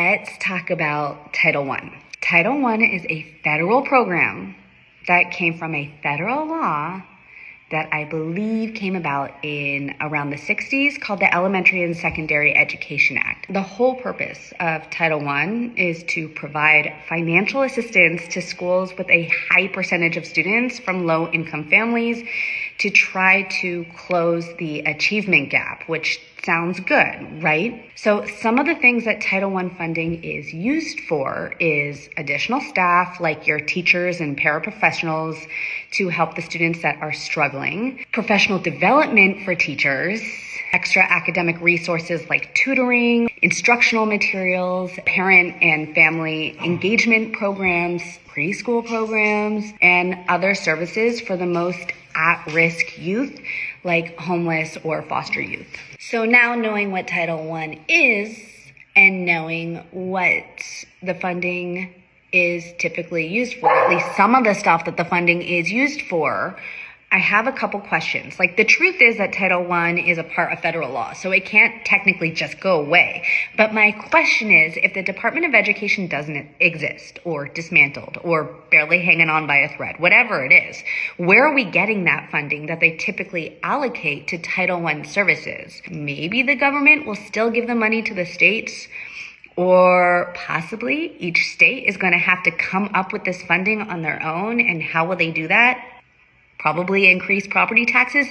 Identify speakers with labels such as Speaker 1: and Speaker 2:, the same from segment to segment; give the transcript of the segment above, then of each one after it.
Speaker 1: let's talk about Title I. Title I is a federal program that came from a federal law that I believe came about in around the 60s called the Elementary and Secondary Education Act. The whole purpose of Title I is to provide financial assistance to schools with a high percentage of students from low-income families to try to close the achievement gap, which sounds good, right? So some of the things that Title I funding is used for is additional staff like your teachers and paraprofessionals to help the students that are struggling, professional development for teachers, extra academic resources like tutoring, instructional materials, parent and family engagement programs, preschool programs, and other services for the most at-risk youth like homeless or foster youth. So now knowing what Title I is and knowing what the funding is typically used for, at least some of the stuff that the funding is used for, I have a couple questions. Like, the truth is that Title I is a part of federal law, so it can't technically just go away. But my question is, if the Department of Education doesn't exist or dismantled or barely hanging on by a thread, whatever it is, where are we getting that funding that they typically allocate to Title I services? Maybe the government will still give the money to the states, or possibly each state is going to have to come up with this funding on their own. And how will they do that? Probably increase property taxes?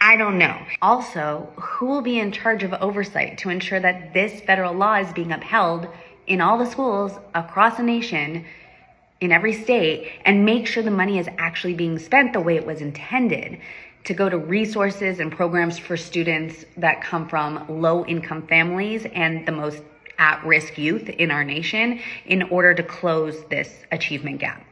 Speaker 1: I don't know. Also, who will be in charge of oversight to ensure that this federal law is being upheld in all the schools across the nation, in every state, and make sure the money is actually being spent the way it was intended, to go to resources and programs for students that come from low-income families and the most at-risk youth in our nation in order to close this achievement gap?